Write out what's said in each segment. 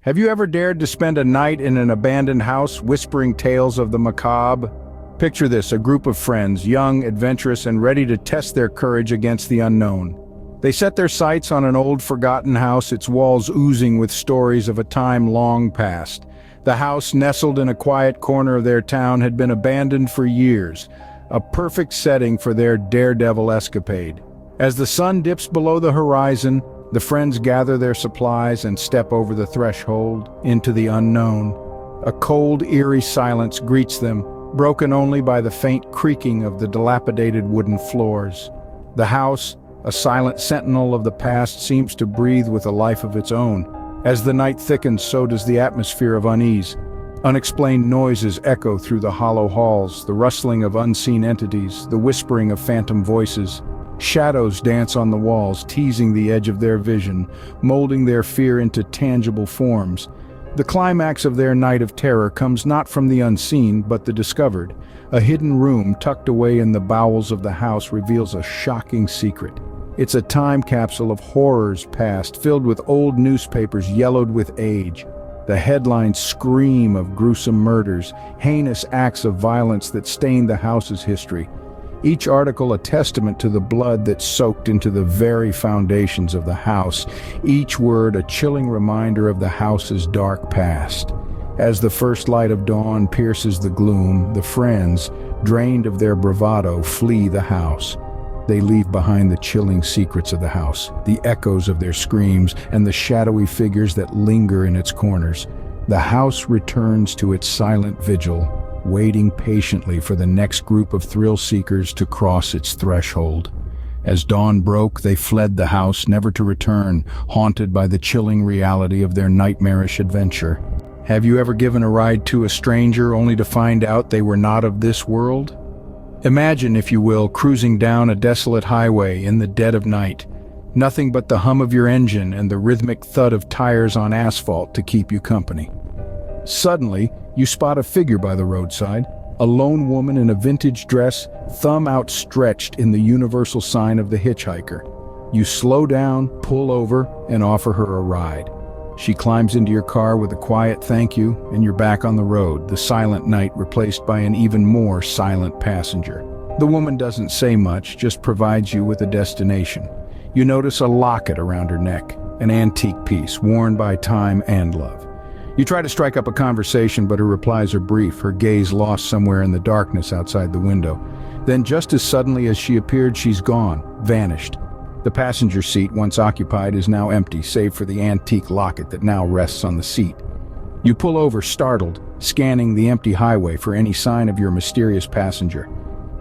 Have you ever dared to spend a night in an abandoned house whispering tales of the macabre? Picture this, a group of friends, young, adventurous, and ready to test their courage against the unknown. They set their sights on an old forgotten house, its walls oozing with stories of a time long past. The house, nestled in a quiet corner of their town, had been abandoned for years, a perfect setting for their daredevil escapade. As the sun dips below the horizon, the friends gather their supplies and step over the threshold into the unknown. A cold, eerie silence greets them, broken only by the faint creaking of the dilapidated wooden floors. The house, a silent sentinel of the past, seems to breathe with a life of its own. As the night thickens, so does the atmosphere of unease. Unexplained noises echo through the hollow halls, the rustling of unseen entities, the whispering of phantom voices. Shadows dance on the walls, teasing the edge of their vision, molding their fear into tangible forms. The climax of their night of terror comes not from the unseen, but the discovered. A hidden room tucked away in the bowels of the house reveals a shocking secret. It's a time capsule of horrors past, filled with old newspapers yellowed with age. The headlines scream of gruesome murders, heinous acts of violence that stain the house's history. Each article a testament to the blood that soaked into the very foundations of the house, each word a chilling reminder of the house's dark past. As the first light of dawn pierces the gloom, the friends, drained of their bravado, flee the house. They leave behind the chilling secrets of the house, the echoes of their screams, and the shadowy figures that linger in its corners. The house returns to its silent vigil, waiting patiently for the next group of thrill-seekers to cross its threshold. As dawn broke, they fled the house, never to return, haunted by the chilling reality of their nightmarish adventure. Have you ever given a ride to a stranger only to find out they were not of this world? Imagine, if you will, cruising down a desolate highway in the dead of night. Nothing but the hum of your engine and the rhythmic thud of tires on asphalt to keep you company. Suddenly, you spot a figure by the roadside, a lone woman in a vintage dress, thumb outstretched in the universal sign of the hitchhiker. You slow down, pull over, and offer her a ride. She climbs into your car with a quiet thank you, and you're back on the road, the silent night replaced by an even more silent passenger. The woman doesn't say much, just provides you with a destination. You notice a locket around her neck, an antique piece worn by time and love. You try to strike up a conversation, but her replies are brief, her gaze lost somewhere in the darkness outside the window. Then, just as suddenly as she appeared, she's gone, vanished. The passenger seat, once occupied, is now empty, save for the antique locket that now rests on the seat. You pull over, startled, scanning the empty highway for any sign of your mysterious passenger.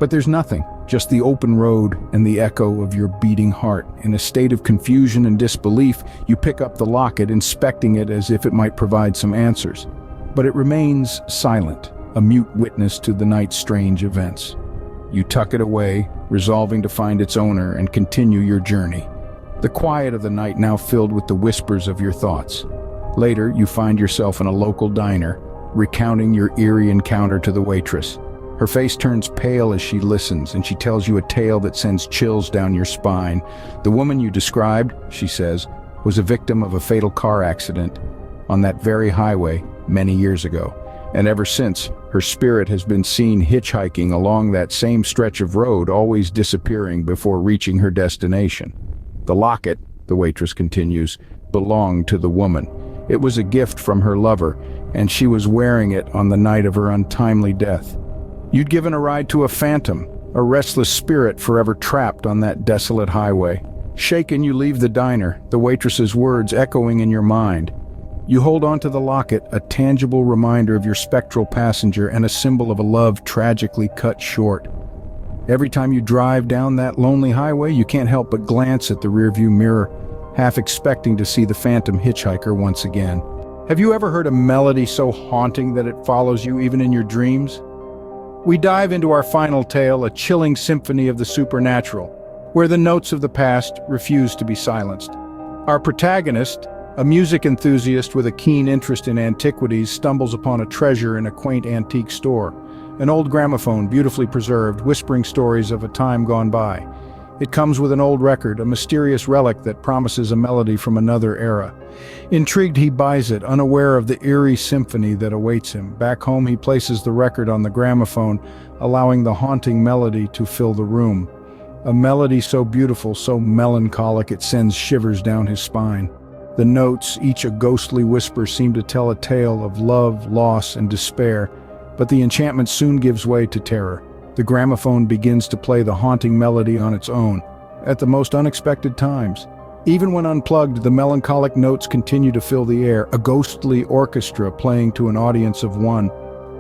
But there's nothing, just the open road and the echo of your beating heart. In a state of confusion and disbelief, you pick up the locket, inspecting it as if it might provide some answers. But it remains silent, a mute witness to the night's strange events. You tuck it away, resolving to find its owner and continue your journey. The quiet of the night now filled with the whispers of your thoughts. Later, you find yourself in a local diner, recounting your eerie encounter to the waitress. Her face turns pale as she listens, and she tells you a tale that sends chills down your spine. The woman you described, she says, was a victim of a fatal car accident on that very highway many years ago. And ever since, her spirit has been seen hitchhiking along that same stretch of road, always disappearing before reaching her destination. The locket, the waitress continues, belonged to the woman. It was a gift from her lover, and she was wearing it on the night of her untimely death. You'd given a ride to a phantom, a restless spirit forever trapped on that desolate highway. Shaken, you leave the diner, the waitress's words echoing in your mind. You hold on to the locket, a tangible reminder of your spectral passenger and a symbol of a love tragically cut short. Every time you drive down that lonely highway, you can't help but glance at the rearview mirror, half expecting to see the Phantom Hitchhiker once again. Have you ever heard a melody so haunting that it follows you even in your dreams? We dive into our final tale, a chilling symphony of the supernatural, where the notes of the past refuse to be silenced. Our protagonist, a music enthusiast with a keen interest in antiquities, stumbles upon a treasure in a quaint antique store, an old gramophone beautifully preserved, whispering stories of a time gone by. It comes with an old record, a mysterious relic that promises a melody from another era. Intrigued, he buys it, unaware of the eerie symphony that awaits him. Back home, he places the record on the gramophone, allowing the haunting melody to fill the room. A melody so beautiful, so melancholic, it sends shivers down his spine. The notes, each a ghostly whisper, seem to tell a tale of love, loss, and despair. But the enchantment soon gives way to terror. The gramophone begins to play the haunting melody on its own, at the most unexpected times. Even when unplugged, the melancholic notes continue to fill the air, a ghostly orchestra playing to an audience of one.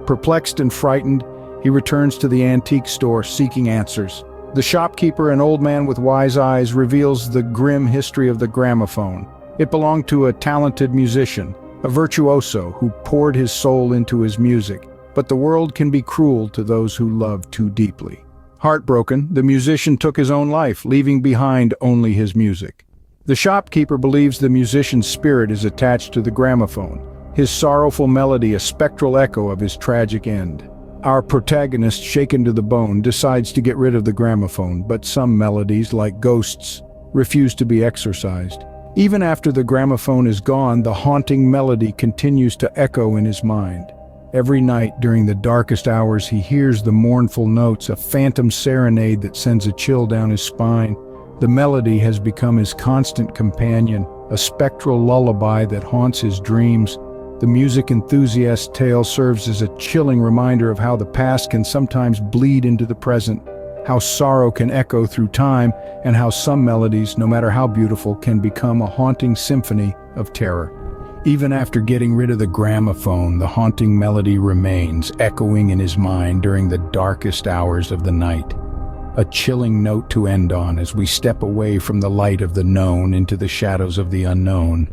Perplexed and frightened, he returns to the antique store seeking answers. The shopkeeper, an old man with wise eyes, reveals the grim history of the gramophone. It belonged to a talented musician, a virtuoso who poured his soul into his music. But the world can be cruel to those who love too deeply. Heartbroken, the musician took his own life, leaving behind only his music. The shopkeeper believes the musician's spirit is attached to the gramophone, his sorrowful melody a spectral echo of his tragic end. Our protagonist, shaken to the bone, decides to get rid of the gramophone, but some melodies, like ghosts, refuse to be exorcised. Even after the gramophone is gone, the haunting melody continues to echo in his mind. Every night during the darkest hours, he hears the mournful notes, a phantom serenade that sends a chill down his spine. The melody has become his constant companion, a spectral lullaby that haunts his dreams. The music enthusiast's tale serves as a chilling reminder of how the past can sometimes bleed into the present, how sorrow can echo through time, and how some melodies, no matter how beautiful, can become a haunting symphony of terror. Even after getting rid of the gramophone, the haunting melody remains, echoing in his mind during the darkest hours of the night. A chilling note to end on as we step away from the light of the known into the shadows of the unknown.